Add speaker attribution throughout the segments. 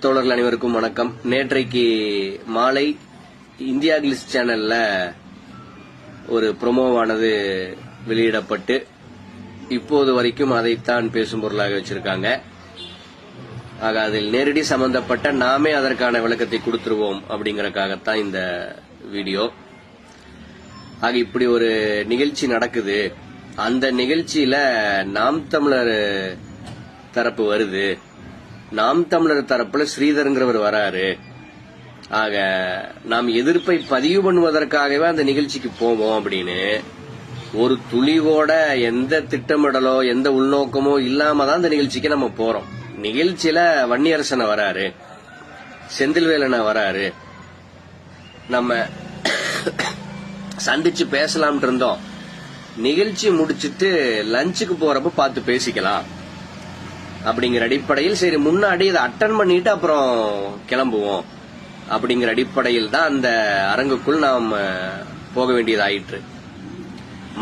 Speaker 1: தோழர்கள் அனைவருக்கும் வணக்கம். நேற்றைக்கு மாலை இந்தியா கிளிஸ் சேனல்ல ஒரு ப்ரோமோவானது வெளியிடப்பட்டு இப்போது வரைக்கும் அதைத்தான் பேசும் பொருளாக வச்சிருக்காங்க. ஆக அதில் நேரடி சம்பந்தப்பட்ட நாமே அதற்கான விளக்கத்தை கொடுத்துருவோம் அப்படிங்கறதுக்காகத்தான் இந்த வீடியோ. ஆக இப்படி ஒரு நிகழ்ச்சி நடக்குது. அந்த நிகழ்ச்சியில நாம் தமிழர் தரப்பு வருது. நாம் தமிழர் தரப்புல ஸ்ரீதர்ங்கிறவர் வராரு. ஆக நாம் எதிர்ப்பை பதிவு பண்ணுவதற்காகவே அந்த நிகழ்ச்சிக்கு போவோம் அப்படின்னு ஒரு துளிவோட எந்த திட்டமிடலோ எந்த உள்நோக்கமோ இல்லாம தான் அந்த நிகழ்ச்சிக்கு நம்ம போறோம். நிகழ்ச்சியில வன்னியரசனை வராரு, செந்தில்வேலனை வராரு, நம்ம சந்திச்சு பேசலாம் இருந்தோம். நிகழ்ச்சி முடிச்சிட்டு லஞ்சுக்கு போறப்ப பார்த்து பேசிக்கலாம் அப்படிங்கிற அடிப்படையில் சரி முன்னாடி இதை அட்டன் பண்ணிட்டு அப்புறம் கிளம்புவோம் அப்படிங்கிற அடிப்படையில் தான் அந்த அரங்குக்குள் நாம் போக வேண்டியதாயிற்று.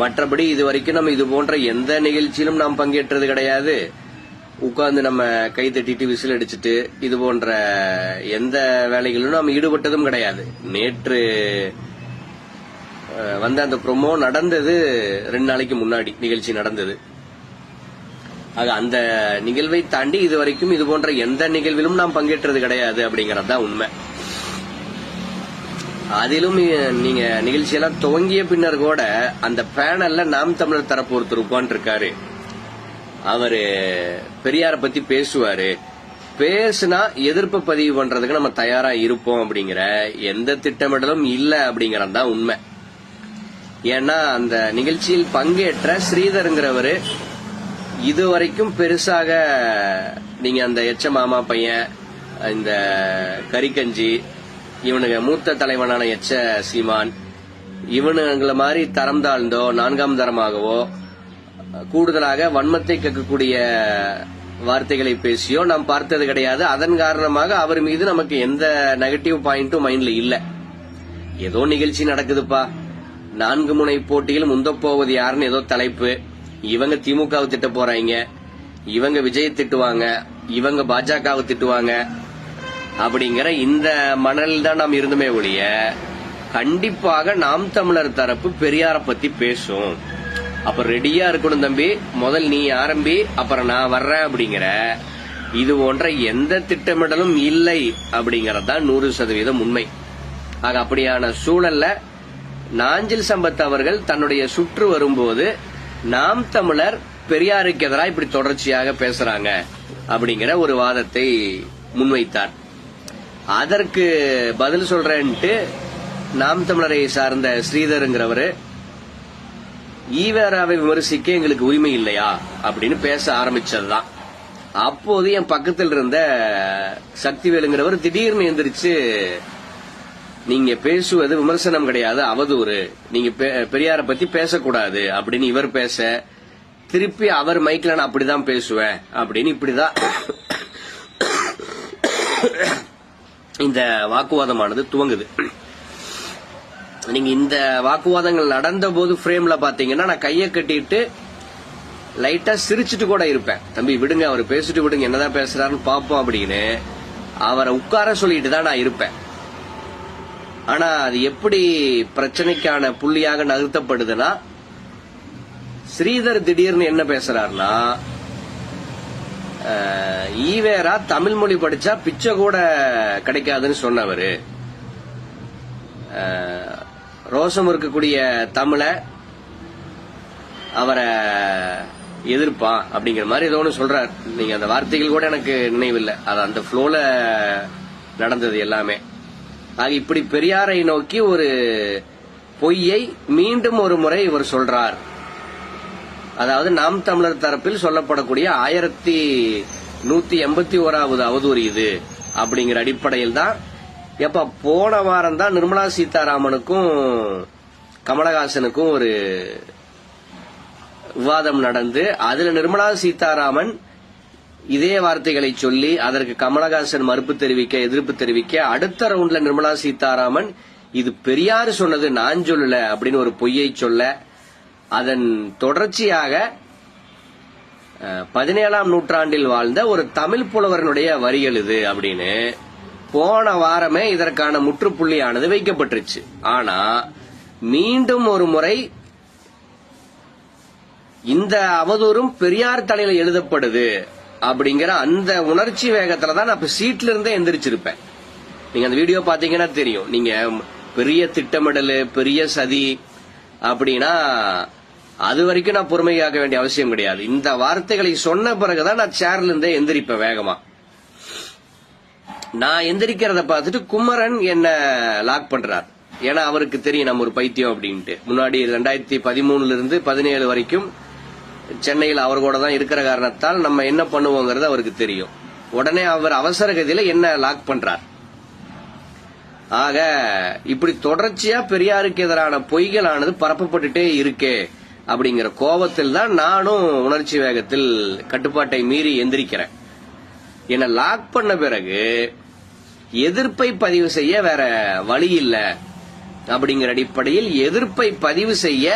Speaker 1: மற்றபடி இதுவரைக்கும் நம்ம இது போன்ற எந்த நிகழ்ச்சியிலும் நாம் பங்கேற்றது கிடையாது. உட்கார்ந்து நம்ம கை தட்டிட்டு விசில் அடிச்சுட்டு இது போன்ற எந்த வேலைகளிலும் நாம் ஈடுபட்டதும் கிடையாது. நேற்று வந்து அந்த ப்ரோமோ நடந்தது 2 நாளைக்கு முன்னாடி நிகழ்ச்சி நடந்தது. ஆக அந்த நிகழ்வை தாண்டி இதுவரைக்கும் இது போன்ற எந்த நிகழ்விலும் நாம் பங்கேற்றது கிடையாது அப்படிங்கறது தான் உண்மை. அதிலும் நீங்க நிகழ்ச்சியெல்லாம் துவங்கிய பின்னர் கூட அந்த பேனல்ல நாம் தமிழர் தரப்பு ஒருத்தர் உட்கார்ந்து இருக்காரு. அவரு பெரியார பத்தி பேசுவாரு. பேசுனா எதிர்ப்பு பதிவு பண்றதுக்கு நம்ம தயாரா இருப்போம் அப்படிங்கிற எந்த திட்டமிடலும் இல்ல அப்படிங்கறது தான் உண்மை. ஏன்னா அந்த நிகழ்ச்சியில் பங்கேற்ற ஸ்ரீதர்ங்கிறவரு இதுவரைக்கும் பெருசாக நீங்க அந்த எச்ச மாமா பையன், இந்த கரிக்கஞ்சி, இவனுங்க மூத்த தலைவனான எச்ச சீமான், இவனுங்களை மாதிரி தரம் தாழ்ந்தோ 4ஆம் தரமாகவோ கூடுதலாக வன்மத்தை கேட்கக்கூடிய வார்த்தைகளை பேசியோ நாம் பார்த்தது கிடையாது. அதன் காரணமாக அவர் மீது நமக்கு எந்த நெகட்டிவ் பாயிண்டும் மைண்ட்ல இல்ல. ஏதோ நிகழ்ச்சி நடக்குதுப்பா, 4 முனை போட்டியில் முந்தப்போவது யாருன்னு ஏதோ தலைப்பு, இவங்க திமுகவை திட்ட போறாங்க, இவங்க விஜய் திட்டுவாங்க, இவங்க பாஜகவை திட்டுவாங்க அப்படிங்கிற இந்த மணலில் தான் நாம் இருந்துமே ஒழிய கண்டிப்பாக நாம் தமிழர் தரப்பு பெரியார பத்தி பேசும். அப்ப ரெடியா இருக்கணும் தம்பி, முதல் நீ ஆரம்பி அப்புறம் நான் வர்றேன் அப்படிங்கிற இது போன்ற எந்த திட்டமிடலும் இல்லை அப்படிங்கறதுதான் 100% உண்மை. ஆக அப்படியான சூழல்ல நாஞ்சில் சம்பத் அவர்கள் தன்னுடைய சுற்று வரும்போது நாம் தமிழர் பெரியாருக்கு எதிராக இப்படி தொடர்ச்சியாக பேசுறாங்க அப்படிங்கிற ஒரு வாதத்தை முன்வைத்தார். அதற்கு பதில் சொல்றேன்ட்டு நாம் தமிழரை சார்ந்த ஸ்ரீதர்ங்கிறவரு ஈவேராவை விமர்சிக்க எங்களுக்கு உரிமை இல்லையா அப்படின்னு பேச ஆரம்பிச்சதுதான். அப்போது என் பக்கத்தில் இருந்த சக்திவேலுங்கிறவர் திடீர்னு எந்திரிச்சு, நீங்க பேசுவது விமர்சனம் கிடையாது, அவதூறு, நீங்க பெரியார பத்தி பேசக்கூடாது அப்படின்னு இவர் பேச, திருப்பி அவர் மைக்ல நான் அப்படிதான் பேசுவேன் அப்படின்னு இப்படிதான் இந்த வாக்குவாதமானது துவங்குது. நீங்க இந்த வாக்குவாதங்கள் நடந்த போது பிரேம்ல பாத்தீங்கன்னா நான் கையை கட்டிட்டு லைட்டா சிரிச்சுட்டு கூட இருப்பேன். தம்பி விடுங்க, அவர் பேசிட்டு விடுங்க, என்னதான் பேசுறாருன்னு பாப்போம் அப்படின்னு அவரை உட்கார சொல்லிட்டு தான் நான் இருப்பேன். ஆனா அது எப்படி பிரச்சனைக்கான புள்ளியாக நகர்த்தப்படுதுன்னா, ஸ்ரீதர் திடீர்னு என்ன பேசுறாருன்னா, ஈவேரா தமிழ் மொழி படிச்சா பிச்சை கூட கிடைக்காதுன்னு சொன்னவரு, ரோசம் இருக்கக்கூடிய தமிழ அவரை எதிர்ப்பான் அப்படிங்கிற மாதிரி ஏதோ ஒன்று சொல்றாரு. நீங்க அந்த வார்த்தைகள் கூட எனக்கு நினைவில்லை, அது அந்த ஃப்ளோல நடந்தது எல்லாமே. ஆக இப்படி பெரியாரை நோக்கி ஒரு பொய்யை மீண்டும் ஒரு முறை இவர் சொல்றார். அதாவது நாம் தமிழர் தரப்பில் சொல்லப்படக்கூடிய 1181வது அவதூறு இது அப்படிங்கிற அடிப்படையில் தான் எப்ப போன வாரம் தான் நிர்மலா சீதாராமனுக்கும் கமலஹாசனுக்கும் ஒரு விவாதம் நடந்து, அதுல நிர்மலா சீதாராமன் இதே வார்த்தைகளை சொல்லி அதற்கு கமலஹாசன் மறுப்பு தெரிவிக்க, எதிர்ப்பு தெரிவிக்க, அடுத்த ரவுண்ட்ல நிர்மலா சீதாராமன் இது பெரியார் சொன்னது நான் சொல்லல அப்படின்னு ஒரு பொய்யை சொல்ல, அதன் தொடர்ச்சியாக 17ஆம் நூற்றாண்டில் வாழ்ந்த ஒரு தமிழ் புலவரனுடைய வரிகள் இது அப்படின்னு போன வாரமே இதற்கான முற்றுப்புள்ளியானது வைக்கப்பட்டுருச்சு. ஆனா மீண்டும் ஒரு முறை இந்த அவதூறும் பெரியார் தலையில எழுதப்படுது அப்படிங்கிற அந்த உணர்ச்சி வேகத்துல தான் நான் இப்ப சீட்ல இருந்தே எந்திரிச்சிருப்பேன். நீங்க அந்த வீடியோ பாத்தீங்கன்னா தெரியும். நீங்க பெரிய திட்டமிடல், பெரிய சதி அப்படின்னா அது வரைக்கும் நான் பொறுமை காக்க வேண்டிய அவசியம் கிடையாது. இந்த வார்த்தைகளை சொன்ன பிறகுதான் நான் சேர்ல இருந்தே எந்திரிப்பேன் வேகமா. நான் எந்திரிக்கிறத பார்த்துட்டு குமரன் என்ன லாக் பண்றார். ஏன்னா அவருக்கு தெரியும் நம்ம ஒரு பைத்தியம் அப்படின்ட்டு. முன்னாடி 2013 இருந்து 17 வரைக்கும் சென்னையில் அவர் கூட தான் இருக்கிற காரணத்தால் நம்ம என்ன பண்ணுவோங்கிறது அவருக்கு தெரியும். உடனே அவர் அவசர கதியில என்ன லாக் பண்றார். ஆக இப்படி தொடர்ச்சியா பெரியாருக்கு எதிரான பொய்களானது பரப்பப்பட்டுட்டே இருக்கே அப்படிங்கிற கோபத்தில் தான் நானும் உணர்ச்சி வேகத்தில் கட்டுப்பாட்டை மீறி எந்திரிக்கிறேன். என்ன லாக் பண்ண பிறகு எதிர்ப்பை பதிவு செய்ய வேற வழி இல்ல அப்படிங்கிற அடிப்படையில் எதிர்ப்பை பதிவு செய்ய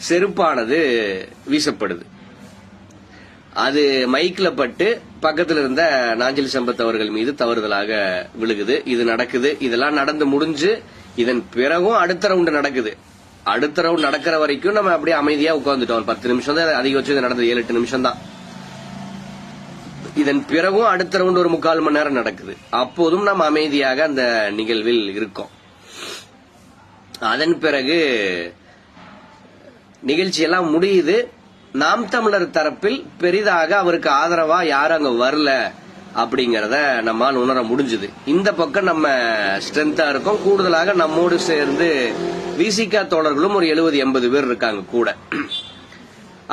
Speaker 1: செருப்பானது வீசப்படுது. அது மைக்ல பட்டு பக்கத்தில் இருந்த நாஞ்சில் சம்பத் அவர்கள் மீது தவறுதலாக விழுகுது. இது நடக்குது. இதெல்லாம் நடந்து முடிஞ்சு இதன் பிறகும் அடுத்த ரவுண்ட் நடக்குது. அடுத்த ரவுண்ட் நடக்கிற வரைக்கும் நம்ம அப்படியே அமைதியா உட்கார்ந்துட்டோம். 10 நிமிஷம் தான் அதிகபட்சம் இது நடந்தது. 7-8 நிமிஷம் தான். இதன் பிறகும் அடுத்த ரவுண்ட் ஒரு 3/4 மணி நேரம் நடக்குது. அப்போதும் நம்ம அமைதியாக அந்த நிகழ்வில் இருக்கோம். அதன் பிறகு நிகழ்ச்சியெல்லாம் முடியுது. நாம் தமிழர் தரப்பில் பெரிதாக அவருக்கு ஆதரவா யாரும் அங்க வரல அப்படிங்கறத நம்மால் உணர முடிஞ்சது. இந்த பக்கம் நம்ம ஸ்ட்ரென்த்தா இருக்கோம். கூடுதலாக நம்மோடு சேர்ந்து விசிகா தோழர்களும் ஒரு 70-80 பேர் இருக்காங்க கூட.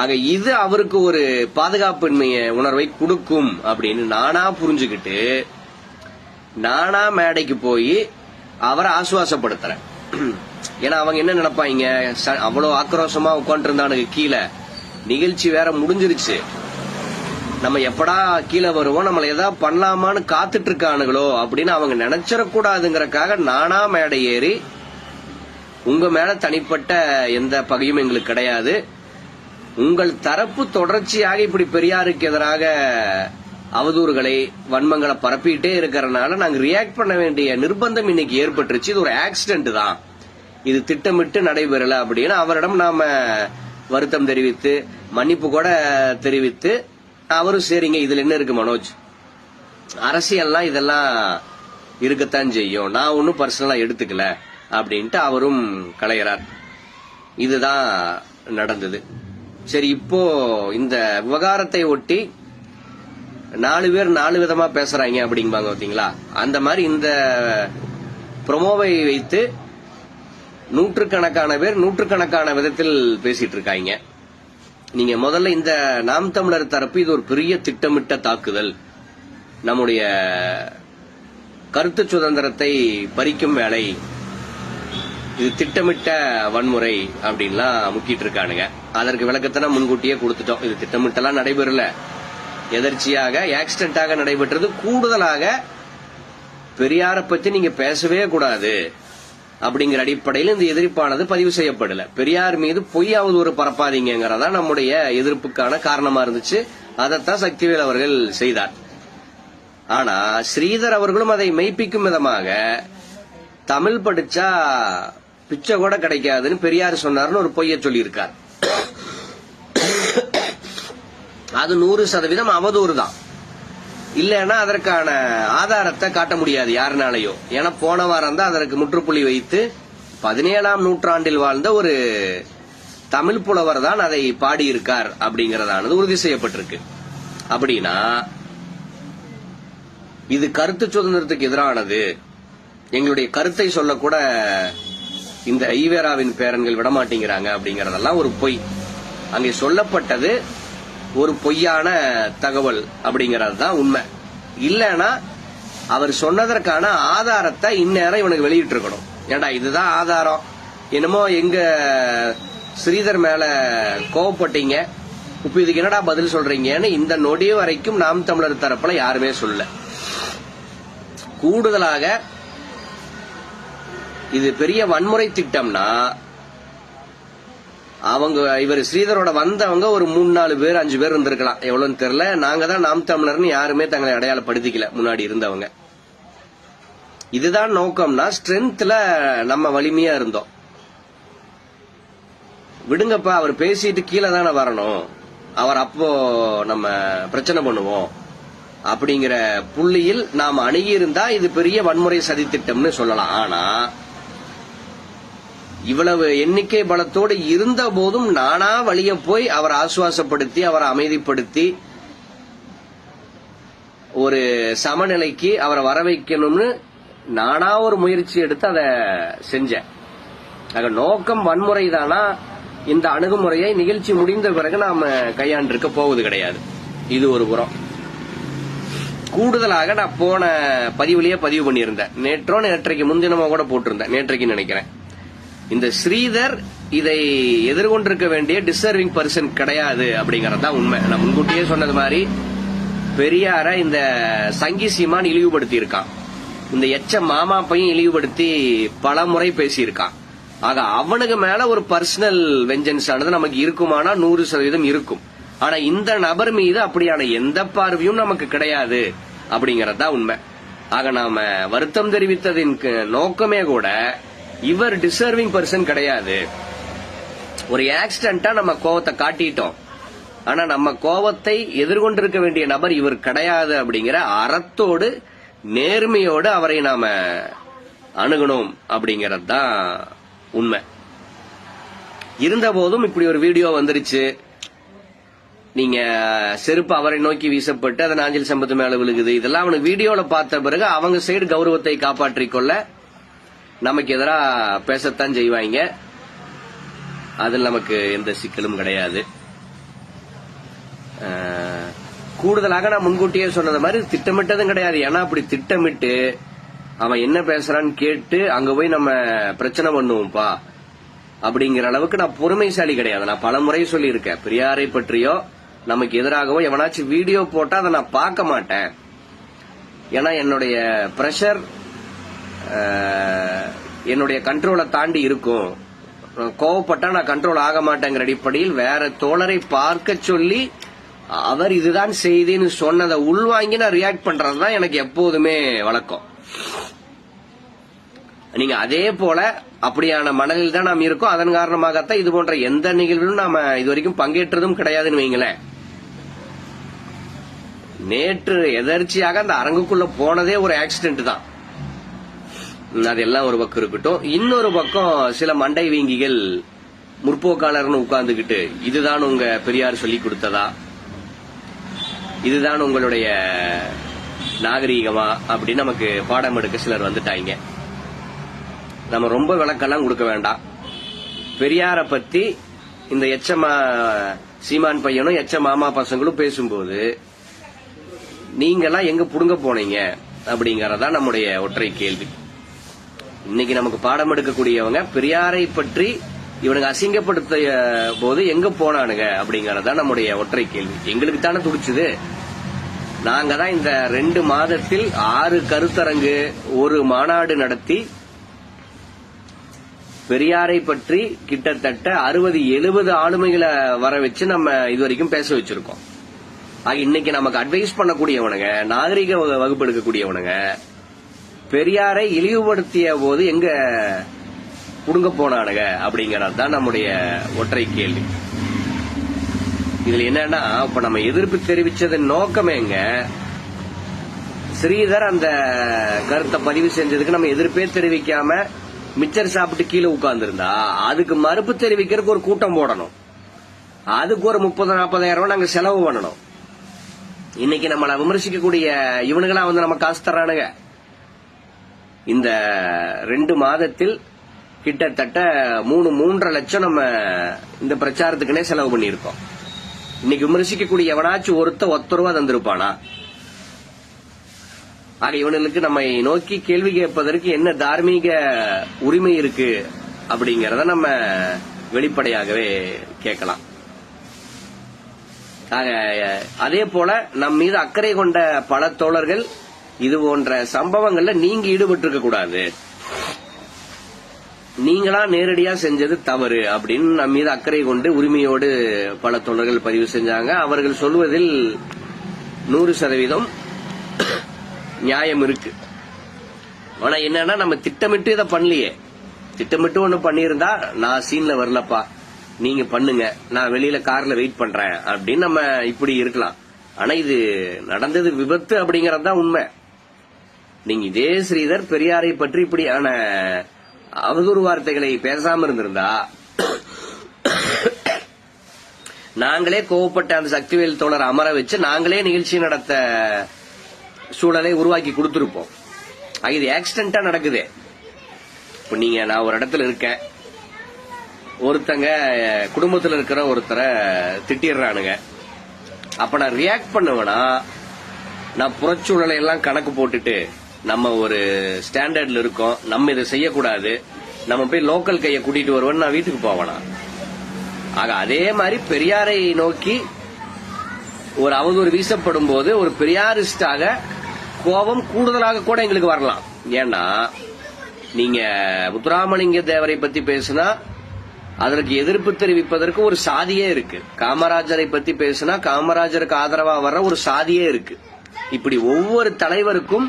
Speaker 1: ஆக இது அவருக்கு ஒரு பாதுகாப்பின்மைய உணர்வை கொடுக்கும் அப்படின்னு நானா புரிஞ்சுக்கிட்டு நானா மேடைக்கு போய் அவரை ஆசுவாசப்படுத்துறேன். ஏன்னா அவங்க என்ன நினைப்பாங்க, அவ்வளவு ஆக்ரோஷமா உட்காந்து இருந்தானுங்க கீழே, நிகழ்ச்சி வேற முடிஞ்சிருச்சு, நம்ம எப்படா கீழே வருவோம், நம்மள ஏதாவது பண்ணலாமான்னு காத்துட்டு இருக்கானுங்களோ அப்படின்னு அவங்க நினைச்சிடக்கூடாதுங்கிறக்காக நானா மேடை ஏறி உங்க மேல தனிப்பட்ட எந்த பகையும் எங்களுக்கு கிடையாது, உங்கள் தரப்பு தொடர்ச்சியாக இப்படி பெரியாருக்கு எதிராக அவதூறுகளை வன்மங்களை பரப்பிட்டே இருக்கிறனால நாங்க ரியாக்ட் பண்ண வேண்டிய நிர்பந்தம் இன்னைக்கு ஏற்பட்டுருச்சு, இது ஒரு ஆக்சிடென்ட் தான், இது திட்டமிட்டு நடைபெறல அப்படின்னு அவரிடம் நாம வருத்தம் தெரிவித்து மன்னிப்பு கூட தெரிவித்து அவரும் சரிங்க இதுல என்ன இருக்கு மனோஜ், அரசியல்லாம் இதெல்லாம் இருக்கத்தான் செய்யும், நான் ஒன்னும் பர்சனலா எடுத்துக்கல அப்படின்ட்டு அவரும் கலைகிறார். இதுதான் நடந்தது. சரி, இப்போ இந்த விவகாரத்தை ஒட்டி 4 பேர் 4 விதமா பேசுறாங்க அப்படிம்பாங்க பாத்தீங்களா, அந்த மாதிரி இந்த ப்ரோமோவை வைத்து நூற்றுக்கணக்கான பேர் நூற்றுக்கணக்கான விதத்தில் பேசிட்டு இருக்காங்க. நீங்க முதல்ல இந்த நாம் தமிழர் தரப்பு இது ஒரு பெரிய திட்டமிட்ட தாக்குதல், நம்முடைய கருத்து சுதந்திரத்தை பறிக்கும் வேலை, இது திட்டமிட்ட வன்முறை அப்படின்லாம் முக்கிட்டு இருக்கானுங்க. அதற்கு விளக்கத்தை முன்கூட்டியே கொடுத்துட்டோம். இது திட்டமிட்டெல்லாம் நடைபெறல, எதர்ச்சியாக ஆக்சிடென்டாக நடைபெற்றது. கூடுதலாக பெரியார பத்தி நீங்க பேசவே கூடாது அப்படிங்கிற அடிப்படையில் இந்த எதிர்ப்பானது பதிவு செய்யப்படல. பெரியார் மீது பொய்யாவது ஒரு பரப்பாதீங்கிறதா நம்முடைய எதிர்ப்புக்கான காரணமா இருந்துச்சு. அதைத்தான் சக்திவேல் அவர்கள் செய்தார். ஆனா ஸ்ரீதர் அவர்களும் அதை மெய்ப்பிக்கும் விதமாக தமிழ் படிச்சா பிச்சை கூட கிடைக்காதுன்னு பெரியார் சொன்னார்னு ஒரு பொய்ய சொல்லியிருக்கார். அது 100% அவதூறு தான். இல்லைன்னா அதற்கான ஆதாரத்தை காட்ட முடியாது யாருனாலையோ. ஏன்னா போன வாரம் தான் அதற்கு முற்றுப்புள்ளி வைத்து 17ஆம் நூற்றாண்டில் வாழ்ந்த ஒரு தமிழ் புலவர் தான் அதை பாடியிருக்கார் அப்படிங்கறதானது உறுதி செய்யப்பட்டிருக்கு. அப்படின்னா இது கருத்து சுதந்திரத்துக்கு எதிரானது, எங்களுடைய கருத்தை சொல்லக்கூட இந்த ஈவேராவின் பேரன்கள் விடமாட்டேங்கிறாங்க அப்படிங்கறதெல்லாம் ஒரு பொய். அங்கே சொல்லப்பட்டது ஒரு பொய்யான தகவல் அப்படிங்கறது தான் உண்மை. இல்லைன்னா அவர் சொன்னதற்கான ஆதாரத்தை இந்நேரம் இவனுக்கு வெளியிட்டு இருக்கணும். ஏண்டா இதுதான் ஆதாரம், என்னமோ எங்க ஸ்ரீதர் மேல கோவப்பட்டீங்க, இப்ப இதுக்கு என்னடா பதில் சொல்றீங்கன்னு இந்த நொடி வரைக்கும் நாம் தமிழர் தரப்புல யாருமே சொல்லல. கூடுதலாக இது பெரிய வன்முறை திட்டம்னா அவங்க இவர் ஸ்ரீதரோட வந்தவங்க ஒரு 3-4 பேர் 5 பேர் இருந்திருக்கலாம், எவ்வளவுன்னு தெரியல. நாங்க தான் நாம் தமிழர்னு யாருமே தங்களை அடையாளப்படுத்திக்கல முன்னாடி இருந்தவங்க. இதுதான் நோக்கம்னா ஸ்ட்ரென்த்ல நம்ம வலிமையா இருந்தோம். விடுங்கப்பா, அவர் பேசிட்டு கீழே தானே வரணும், அவர் அப்போ நம்ம பிரச்சனை பண்ணுவோம் அப்படிங்கிற புள்ளியில் நாம் அணுகி இருந்தா இது பெரிய வன்முறை சதித்திட்டம்னு சொல்லலாம். ஆனா இவ்வளவு எண்ணிக்கை பலத்தோடு இருந்த போதும் நானா வழிய போய் அவரை ஆசுவாசப்படுத்தி அவரை அமைதிப்படுத்தி ஒரு சமநிலைக்கு அவரை வர வைக்கணும்னு நானா ஒரு முயற்சி எடுத்து அதை செஞ்சேன். ஆக நோக்கம் வன்முறை தானா? இந்த அணுகுமுறையை நிகழ்ச்சி முடிந்த பிறகு நாம கையாண்டிருக்க போவது கிடையாது. இது ஒரு புறம். கூடுதலாக நான் போன பதிவுலயே பதிவு பண்ணியிருந்தேன், நேற்றைக்கு முன்தினமா கூட போட்டிருந்தேன், நேற்றைக்கு நினைக்கிறேன். இந்த ஸ்ரீதர் இதை எதிர்கொண்டிருக்க வேண்டிய டிசர்விங் பர்சன் கிடையாது அப்படிங்கறதுதான் உண்மை. நான் முன்கூட்டியே சொன்னது மாதிரி பெரியார இந்த சங்கி சீமான் இழிவுபடுத்தி இருக்கான், இந்த எச்ச மாமா பையன் இழிவுபடுத்தி பல முறை பேசியிருக்கான். ஆக அவனுக்கு மேல ஒரு பர்சனல் வெஞ்சன்ஸ் ஆனது நமக்கு இருக்குமானா 100% இருக்கும். ஆனா இந்த நபர் மீது அப்படியான எந்த பார்வையும் நமக்கு கிடையாது அப்படிங்கறதா உண்மை. ஆக நாம வருத்தம் தெரிவித்ததின் நோக்கமே கூட இவர் டிசர்விங் பர்சன் கிடையாது. ஒரு ஆக்சிடென்டா நம்ம கோவத்தை காட்டிட்டோம், ஆனா நம்ம கோவத்தை எதிர்கொண்டிருக்க வேண்டிய நபர் இவர் கிடையாது அப்படிங்கிற அறத்தோடு நேர்மையோடு அவரை நாம அணுகணும் அப்படிங்கறது தான் உண்மை. இருந்த போதும் இப்படி ஒரு வீடியோ வந்துருச்சு, நீங்க செருப்பு அவரை நோக்கி வீசப்பட்டு அதை நாஞ்சில் சம்பத்து மேல விழுகுது, இதெல்லாம் அவனுக்கு வீடியோல பார்த்த பிறகு அவங்க சைடு கௌரவத்தை காப்பாற்றிக் கொள்ள நமக்கு எதிராக பேசத்தான் செய்வாங்க. அதில் நமக்கு எந்த சிக்கலும் கிடையாது. கூடுதலாக நான் முன்கூட்டியே சொன்னது மாதிரி திட்டமிட்டதும் கிடையாது. ஏன்னா அப்படி திட்டமிட்டு அவன் என்ன பேசுறான்னு கேட்டு அங்க போய் நம்ம பிரச்சனை பண்ணுவோம்ப்பா அப்படிங்கிற அளவுக்கு நான் பொறுமைசாலி கிடையாது. நான் பல முறை சொல்லி இருக்கேன், பெரியாரை பற்றியோ நமக்கு எதிராகவோ எவனாச்சும் வீடியோ போட்டா அதை நான் பார்க்க மாட்டேன். ஏன்னா என்னுடைய பிரஷர் என்னுடைய கண்ட்ரோலை தாண்டி இருக்கும். கோவப்பட்டா நான் கண்ட்ரோல் ஆக மாட்டேங்கிற அடிப்படையில் வேற தோழரை பார்க்க சொல்லி அவர் இதுதான் செய்தின்னு சொன்னதை உள்வாங்கி நான் ரியாக்ட் பண்றதுதான் எனக்கு எப்போதுமே வழக்கம். நீங்க அதே போல அப்படியான மனதில் தான் நாம் இருக்கோம். அதன் காரணமாகத்தான் இது போன்ற எந்த நிகழ்விலும் நாம இதுவரைக்கும் பங்கேற்றதும் கிடையாதுன்னு வைங்களேன். நேற்று எதர்ச்சியாக அந்த அரங்குக்குள்ள போனதே ஒரு ஆக்சிடென்ட் தான். அதெல்லாம் ஒரு பக்கம் இருக்கட்டும். இன்னொரு பக்கம் சில மண்டை வீங்கிகள் முற்போக்காளர்னு உட்கார்ந்துகிட்டு இதுதான் உங்க பெரியார் சொல்லி கொடுத்ததா, இதுதான் உங்களுடைய நாகரீகமா அப்படின்னு நமக்கு பாடம் எடுக்க சிலர் வந்துட்டாங்க. நம்ம ரொம்ப விளக்கெல்லாம் கொடுக்க வேண்டாம். பெரியார பத்தி இந்த எச்சமா சீமான் பையனும் எச்ச மாமா பசங்களும் பேசும்போது நீங்கெல்லாம் எங்க புடுங்க போனீங்க அப்படிங்கறதா நம்முடைய ஒற்றை கேள்வி. இன்னைக்கு நமக்கு பாடம் எடுக்கக்கூடியவங்க பெரியாரை பற்றி இவனுக்கு அசிங்கப்படுத்திய போது எங்க போனானுங்க அப்படிங்கறதா நம்முடைய ஒற்றை கேள்வி. எங்களுக்கு தானே துடிச்சுது. நாங்க தான் இந்த 2 மாதத்தில் 6 கருத்தரங்கு, 1 மாநாடு நடத்தி பெரியாரை பற்றி கிட்டத்தட்ட 60-70 ஆளுமைகளை வர வச்சு நம்ம இதுவரைக்கும் பேச வச்சிருக்கோம். ஆக இன்னைக்கு நமக்கு அட்வைஸ் பண்ணக்கூடியவனுங்க, நாகரிக வகுப்பு எடுக்கக்கூடியவனுங்க பெரியாரை இழிவுபடுத்திய போது எங்க புடுங்க போனானுங்க அப்படிங்கறது தான் நம்முடைய ஒற்றை கேள்வி. இதுல என்னன்னா, இப்ப நம்ம எதிர்ப்பு தெரிவிச்சதன் நோக்கமேங்க ஸ்ரீதர் அந்த கருத்தை பதிவு செஞ்சதுக்கு நம்ம எதிர்ப்பே தெரிவிக்காம மிச்சர் சாப்பிட்டு கீழே உட்கார்ந்து இருந்தா அதுக்கு மறுப்பு தெரிவிக்கிறதுக்கு ஒரு கூட்டம் போடணும். அதுக்கு ஒரு 30-40 ரூபாய் நாங்க செலவு பண்ணணும். இன்னைக்கு நம்மளை விமர்சிக்கக்கூடிய இவனுங்களா வந்து நம்ம காசு தர்றானுங்க. இந்த 2 மாதத்தில் கிட்டத்தட்ட 3-3.5 லட்சம் நம்ம இந்த பிரச்சாரத்துக்குனே செலவு பண்ணியிருக்கோம். இன்னைக்கு விமர்சிக்கக்கூடிய எவனாச்சும் ஒத்த ரூபா தந்திருப்பானா? ஆக இவனுக்கு நம்மை நோக்கி கேள்வி கேட்பதற்கு என்ன தார்மீக உரிமை இருக்கு அப்படிங்கறத நம்ம வெளிப்படையாகவே கேட்கலாம். அதே போல நம் மீது அக்கறை கொண்ட பல தோழர்கள் இது போன்ற சம்பவங்கள்ல நீங்க ஈடுபட்டு இருக்க கூடாது. நீங்களா நேரடியா செஞ்சது தவறு அப்படின்னு நம் மீது அக்கறை கொண்டு உரிமையோடு பல தொண்டர்கள் பதிவு செஞ்சாங்க. அவர்கள் சொல்வதில் 100% நியாயம் இருக்கு. ஆனா என்னன்னா, நம்ம திட்டமிட்டு இதை பண்ணலையே. திட்டமிட்டு ஒண்ணு பண்ணியிருந்தா, நான் சீன்ல வரலப்பா, நீங்க பண்ணுங்க, நான் வெளியில கார்ல வெயிட் பண்றேன் அப்படின்னு நம்ம இப்படி இருக்கலாம். ஆனா இது நடந்தது விபத்து அப்படிங்கறதுதான் உண்மை. நீங்க இதே ஸ்ரீதர் பெரியாரை பற்றி இப்படியான அவதூறு வார்த்தைகளை பேசாம இருந்திருந்தா, நாங்களே கோவப்பட்ட அந்த சக்திவேல் தோழர் அமர வச்சு நாங்களே நிகழ்ச்சி நடத்த சூழலை உருவாக்கி கொடுத்திருப்போம். இது ஆக்சிடென்டா நடக்குது. இப்ப நீங்க, நான் ஒரு இடத்துல இருக்கேன், ஒருத்தங்க குடும்பத்துல இருக்கிற ஒருத்தரை திட்டிடுறானுங்க. அப்ப நான் ரியாக்ட் பண்ணுவேனா, நான் புறச்சூழலை எல்லாம் கணக்கு போட்டுட்டு நம்ம ஒரு ஸ்டாண்டர்ட்ல இருக்கோம், நம்ம இதை செய்யக்கூடாது, நம்ம போய் லோக்கல் கையை கூட்டிட்டு வருவோம்னு நான் வீட்டுக்கு போவேனா? ஆக அதே மாதிரி பெரியாரை நோக்கி ஒரு அவதூறு வீசப்படும் போது ஒரு பெரியாரிஸ்டாக கோபம் கூடுதலாக கூட எங்களுக்கு வரலாம். ஏன்னா, நீங்க முத்துராமலிங்க தேவரை பத்தி பேசினா அதற்கு எதிர்ப்பு தெரிவிப்பதற்கு ஒரு சாதியே இருக்கு. காமராஜரை பத்தி பேசினா காமராஜருக்கு ஆதரவா வர்ற ஒரு சாதியே இருக்கு. இப்படி ஒவ்வொரு தலைவருக்கும்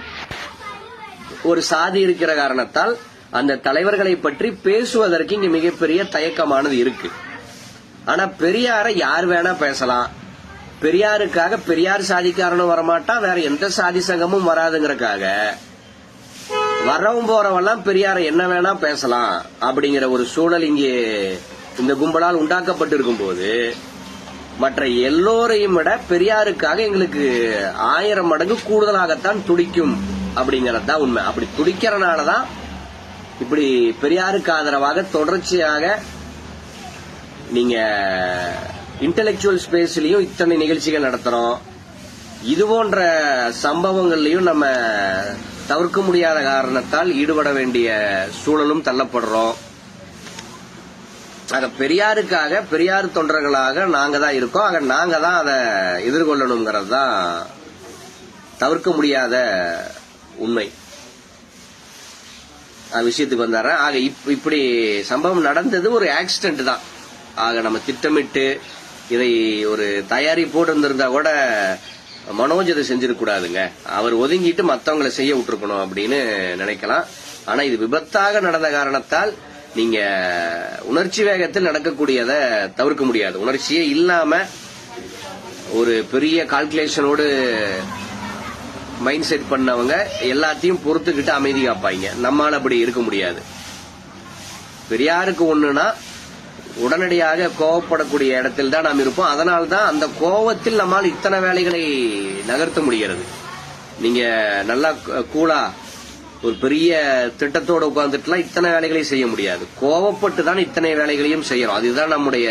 Speaker 1: ஒரு சாதி இருக்கிற காரணத்தால் அந்த தலைவர்களை பற்றி பேசுவதற்கு இங்க மிகப்பெரிய தயக்கமானது இருக்கு. ஆனா பெரியாரை யார் வேணா பேசலாம். பெரியாருக்காக பெரியார் சாதிக்காரனும் வரமாட்டான், வேற எந்த சாதி சங்கமும் வராதுங்கிறக்காக வரவும் போறவெல்லாம் பெரியாரை என்ன வேணா பேசலாம் அப்படிங்கிற ஒரு சூழல் இங்கே இந்த கும்பலால் உண்டாக்கப்பட்டிருக்கும் போது, மற்ற எல்லோரையும் விட பெரியாருக்காக எங்களுக்கு 1000 மடங்கு கூடுதலாகத்தான் துடிக்கும் அப்படிங்கறதுதான் உண்மை. அப்படி துடிக்கிறனாலதான் இப்படி பெரியாருக்கு ஆதரவாக தொடர்ச்சியாக நீங்க இன்டெலெக்சுவல் ஸ்பேஸ்லயும் இத்தனை நிகழ்ச்சிகள் நடத்துறோம். இது போன்ற சம்பவங்கள்லயும் நம்ம தவிர்க்க முடியாத காரணத்தால் ஈடுபட வேண்டிய சூழலும் தள்ளப்படுறோம். ஆக பெரியாருக்காக பெரியார் தொண்டர்களாக நாங்க தான் இருக்கோம். ஆக நாங்க தான் அதை எதிர்கொள்ளணுங்கிறது தான் தவிர்க்க முடியாத உண்மை. விஷயத்துக்கு வந்தாரன். ஆக இப்படி சம்பவம் நடந்தது ஒரு ஆக்சிடென்ட் தான். ஆக நம்ம திட்டமிட்டு இதை ஒரு தயாரிப்போடு இருந்திருந்தா கூட மனோஜ் இதை செஞ்சிருக்க கூடாதுங்க. அவர் ஒதுங்கிட்டு மத்தவங்களை செய்ய விட்டுருக்கணும் அப்படின்னு நினைக்கலாம். ஆனா இது விபத்தாக நடந்த காரணத்தால் நீங்க உணர்ச்சி வேகத்தில் நடக்கக்கூடியதை தவிர்க்க முடியாது. உணர்ச்சியே இல்லாம ஒரு பெரிய கால்குலேஷனோடு மைண்ட் செட் பண்ணவங்க எல்லாத்தையும் பொறுத்துக்கிட்டு அமைதி காப்பாங்க. நம்மால அப்படி இருக்க முடியாது. பெரியாருக்கு ஒண்ணுனா உடனடியாக கோவப்படக்கூடிய இடத்தில் தான் நாம் இருப்போம். அதனால்தான் அந்த கோவத்தில் நம்மால் இத்தனை வேலைகளை நகர்த்த முடிகிறது. நீங்க நல்லா கூலா ஒரு பெரிய திட்டத்தோடு உட்கார்ந்துட்டுலாம் இத்தனை வேலைகளை செய்ய முடியாது. கோவப்பட்டு தான் இத்தனை வேலைகளையும் செய்யறோம். அதுதான் நம்முடைய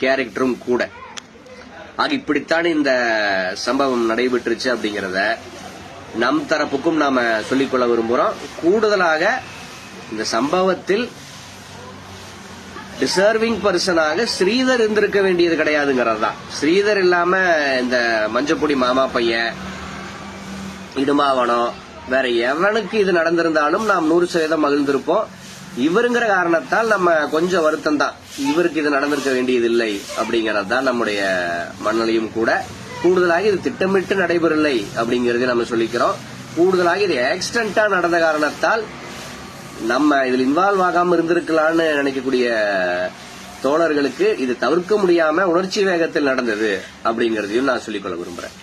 Speaker 1: கேரக்டரும் கூட. ஆக இப்படித்தான் இந்த சம்பவம் நடைபெற்றுச்சு அப்படிங்கறத நம் தரப்புக்கும் நாம சொல்லிக்கொள்ள விரும்புறோம். கூடுதலாக இந்த சம்பவத்தில் டிசர்விங் பர்சனாக ஸ்ரீதர் இருந்திருக்க வேண்டியது கிடையாதுங்கிறது தான். ஸ்ரீதர் இல்லாம இந்த மஞ்சப்பொடி மாமா பையன், இடுமாவனம், வேற எவனுக்கு இது நடந்திருந்தாலும் நாம் 100% மகிழ்ந்திருப்போம். இவருங்கிற காரணத்தால் நம்ம கொஞ்சம் வருத்தம் தான். இவருக்கு இது நடந்திருக்க வேண்டியது இல்லை அப்படிங்கறது தான் நம்முடைய மனநிலையும் கூட. கூடுதலாக இது திட்டமிட்டு நடைபெறவில்லை அப்படிங்கறது நம்ம சொல்லிக்கிறோம். கூடுதலாக இது ஆக்சிடென்டா நடந்த காரணத்தால் நம்ம இதில் இன்வால்வ் ஆகாம இருந்திருக்கலாம்னு நினைக்கக்கூடிய தோழர்களுக்கு இது தவிர்க்க முடியாம உணர்ச்சி வேகத்தில் நடந்தது அப்படிங்கறதையும் நான் சொல்லிக்கொள்ள விரும்புறேன்.